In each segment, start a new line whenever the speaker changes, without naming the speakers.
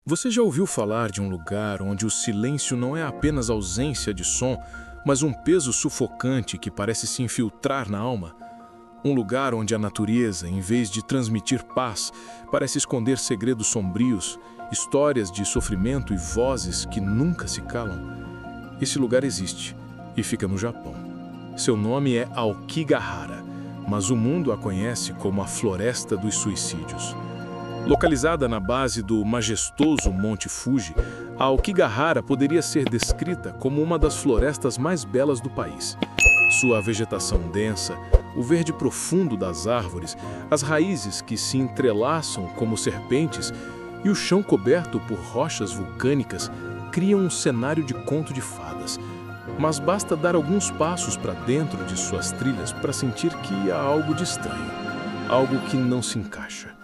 Você já ouviu falar de um lugar onde o silêncio não é apenas ausência de som, mas um peso sufocante que parece se infiltrar na alma? Um lugar onde a natureza, em vez de transmitir paz, parece esconder segredos sombrios, histórias de sofrimento e vozes que nunca se calam? Esse lugar existe e fica no Japão. Seu nome é Aokigahara, mas o mundo a conhece como a Floresta dos Suicídios. Localizada na base do majestoso Monte Fuji, a Aokigahara poderia ser descrita como uma das florestas mais belas do país. Sua vegetação densa, o verde profundo das árvores, as raízes que se entrelaçam como serpentes e o chão coberto por rochas vulcânicas criam um cenário de conto de fadas. Mas basta dar alguns passos para dentro de suas trilhas para sentir que há algo de estranho, algo que não se encaixa.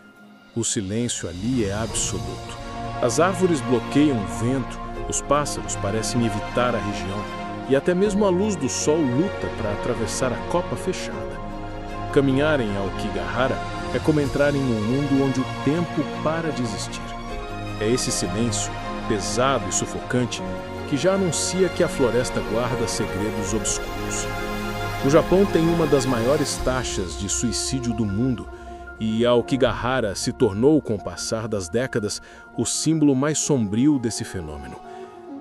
O silêncio ali é absoluto. As árvores bloqueiam o vento, os pássaros parecem evitar a região e até mesmo a luz do sol luta para atravessar a copa fechada. Caminhar em Aokigahara é como entrar em um mundo onde o tempo para de existir. É esse silêncio, pesado e sufocante, que já anuncia que a floresta guarda segredos obscuros. O Japão tem uma das maiores taxas de suicídio do mundo, e Aokigahara se tornou, com o passar das décadas, o símbolo mais sombrio desse fenômeno.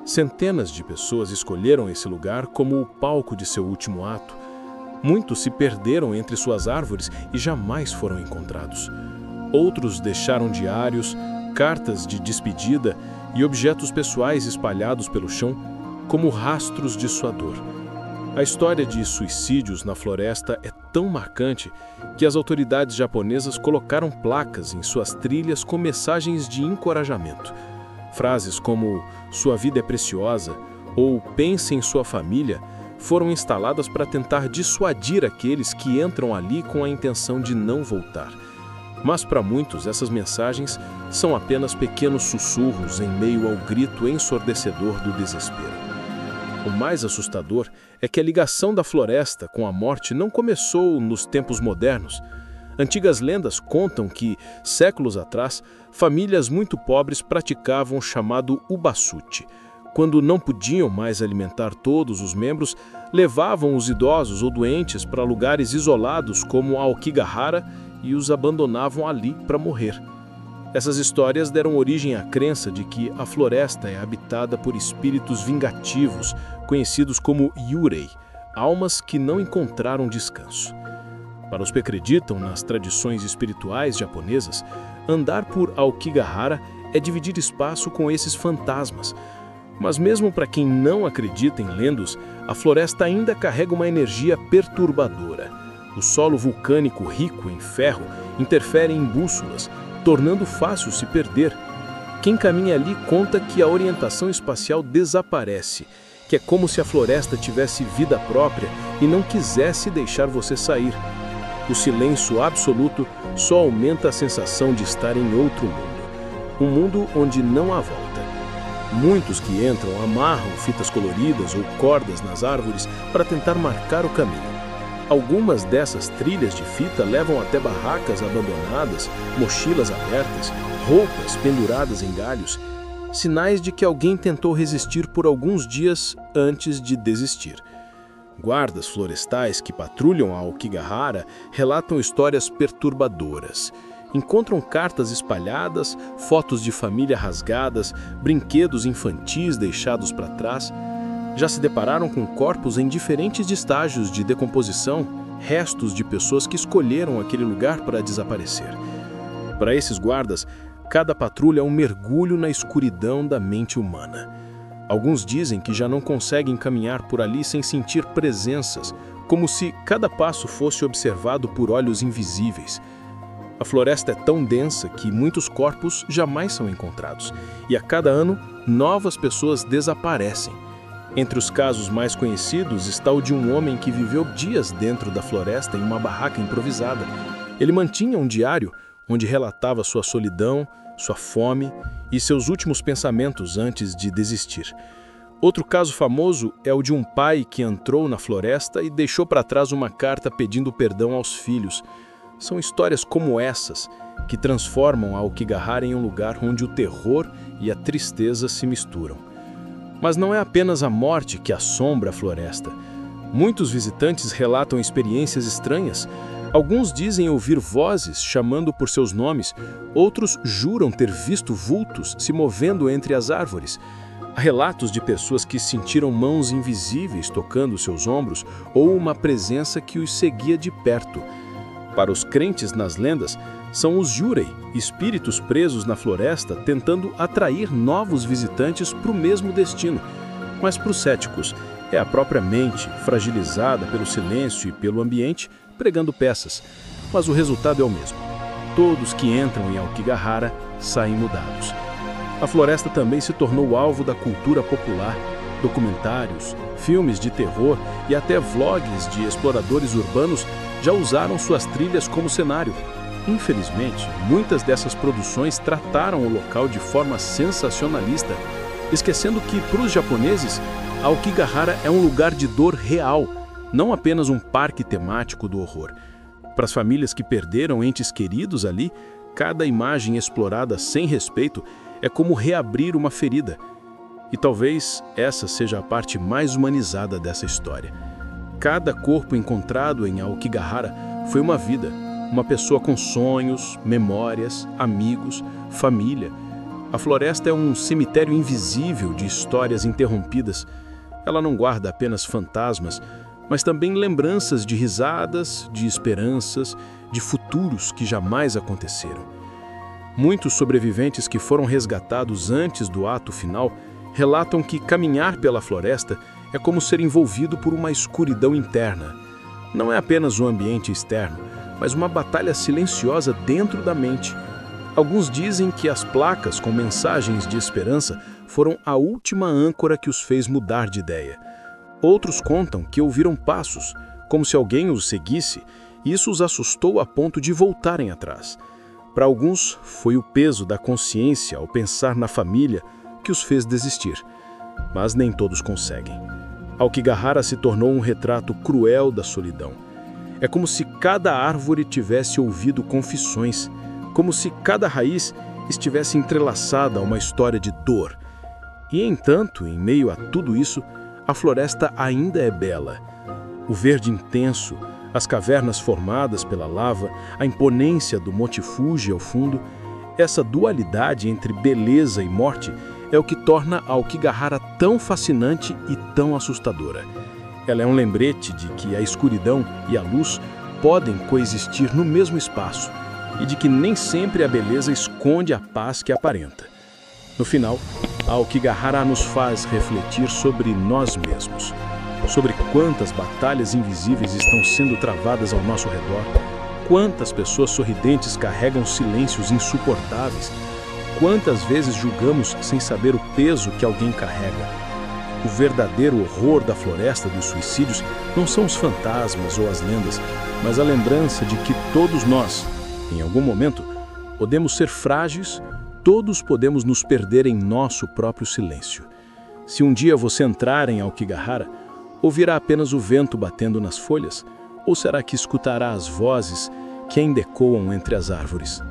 Centenas de pessoas escolheram esse lugar como o palco de seu último ato. Muitos se perderam entre suas árvores e jamais foram encontrados. Outros deixaram diários, cartas de despedida e objetos pessoais espalhados pelo chão como rastros de sua dor. A história de suicídios na floresta é tão marcante que as autoridades japonesas colocaram placas em suas trilhas com mensagens de encorajamento. Frases como "sua vida é preciosa" ou "pense em sua família" foram instaladas para tentar dissuadir aqueles que entram ali com a intenção de não voltar. Mas para muitos, essas mensagens são apenas pequenos sussurros em meio ao grito ensurdecedor do desespero. O mais assustador é que a ligação da floresta com a morte não começou nos tempos modernos. Antigas lendas contam que, séculos atrás, famílias muito pobres praticavam o chamado ubasuti. Quando não podiam mais alimentar todos os membros, levavam os idosos ou doentes para lugares isolados como Aokigahara e os abandonavam ali para morrer. Essas histórias deram origem à crença de que a floresta é habitada por espíritos vingativos, conhecidos como Yurei, almas que não encontraram descanso. Para os que acreditam nas tradições espirituais japonesas, andar por Aokigahara é dividir espaço com esses fantasmas. Mas mesmo para quem não acredita em lendas, a floresta ainda carrega uma energia perturbadora. O solo vulcânico rico em ferro interfere em bússolas, tornando fácil se perder. Quem caminha ali conta que a orientação espacial desaparece, que é como se a floresta tivesse vida própria e não quisesse deixar você sair. O silêncio absoluto só aumenta a sensação de estar em outro mundo, um mundo onde não há volta. Muitos que entram amarram fitas coloridas ou cordas nas árvores para tentar marcar o caminho. Algumas dessas trilhas de fita levam até barracas abandonadas, mochilas abertas, roupas penduradas em galhos, sinais de que alguém tentou resistir por alguns dias antes de desistir. Guardas florestais que patrulham a Aokigahara relatam histórias perturbadoras. Encontram cartas espalhadas, fotos de família rasgadas, brinquedos infantis deixados para trás. Já se depararam com corpos em diferentes estágios de decomposição, restos de pessoas que escolheram aquele lugar para desaparecer. Para esses guardas, cada patrulha é um mergulho na escuridão da mente humana. Alguns dizem que já não conseguem caminhar por ali sem sentir presenças, como se cada passo fosse observado por olhos invisíveis. A floresta é tão densa que muitos corpos jamais são encontrados, e a cada ano, novas pessoas desaparecem. Entre os casos mais conhecidos está o de um homem que viveu dias dentro da floresta em uma barraca improvisada. Ele mantinha um diário onde relatava sua solidão, sua fome e seus últimos pensamentos antes de desistir. Outro caso famoso é o de um pai que entrou na floresta e deixou para trás uma carta pedindo perdão aos filhos. São histórias como essas que transformam a Aokigahara em um lugar onde o terror e a tristeza se misturam. Mas não é apenas a morte que assombra a floresta. Muitos visitantes relatam experiências estranhas. Alguns dizem ouvir vozes chamando por seus nomes, outros juram ter visto vultos se movendo entre as árvores. Há relatos de pessoas que sentiram mãos invisíveis tocando seus ombros ou uma presença que os seguia de perto. Para os crentes nas lendas, são os Yurei, espíritos presos na floresta tentando atrair novos visitantes para o mesmo destino. Mas para os céticos, é a própria mente, fragilizada pelo silêncio e pelo ambiente, pregando peças. Mas o resultado é o mesmo. Todos que entram em Aokigahara saem mudados. A floresta também se tornou alvo da cultura popular. Documentários, filmes de terror e até vlogs de exploradores urbanos já usaram suas trilhas como cenário. Infelizmente, muitas dessas produções trataram o local de forma sensacionalista, esquecendo que, para os japoneses, Aokigahara é um lugar de dor real, não apenas um parque temático do horror. Para as famílias que perderam entes queridos ali, cada imagem explorada sem respeito é como reabrir uma ferida. E talvez essa seja a parte mais humanizada dessa história. Cada corpo encontrado em Aokigahara foi uma vida, uma pessoa com sonhos, memórias, amigos, família. A floresta é um cemitério invisível de histórias interrompidas. Ela não guarda apenas fantasmas, mas também lembranças de risadas, de esperanças, de futuros que jamais aconteceram. Muitos sobreviventes que foram resgatados antes do ato final relatam que caminhar pela floresta é como ser envolvido por uma escuridão interna. Não é apenas um ambiente externo, mas uma batalha silenciosa dentro da mente. Alguns dizem que as placas com mensagens de esperança foram a última âncora que os fez mudar de ideia. Outros contam que ouviram passos, como se alguém os seguisse, e isso os assustou a ponto de voltarem atrás. Para alguns, foi o peso da consciência ao pensar na família que os fez desistir. Mas nem todos conseguem. Aokigahara se tornou um retrato cruel da solidão. É como se cada árvore tivesse ouvido confissões, como se cada raiz estivesse entrelaçada a uma história de dor. E, entanto, em meio a tudo isso, a floresta ainda é bela. O verde intenso, as cavernas formadas pela lava, a imponência do Monte Fuji ao fundo, essa dualidade entre beleza e morte é o que torna a Aokigahara tão fascinante e tão assustadora. Ela é um lembrete de que a escuridão e a luz podem coexistir no mesmo espaço e de que nem sempre a beleza esconde a paz que aparenta. No final, a Aokigahara nos faz refletir sobre nós mesmos, sobre quantas batalhas invisíveis estão sendo travadas ao nosso redor, quantas pessoas sorridentes carregam silêncios insuportáveis, quantas vezes julgamos sem saber o peso que alguém carrega. O verdadeiro horror da floresta dos suicídios não são os fantasmas ou as lendas, mas a lembrança de que todos nós, em algum momento, podemos ser frágeis, todos podemos nos perder em nosso próprio silêncio. Se um dia você entrar em Aokigahara, ouvirá apenas o vento batendo nas folhas? Ou será que escutará as vozes que ainda ecoam entre as árvores?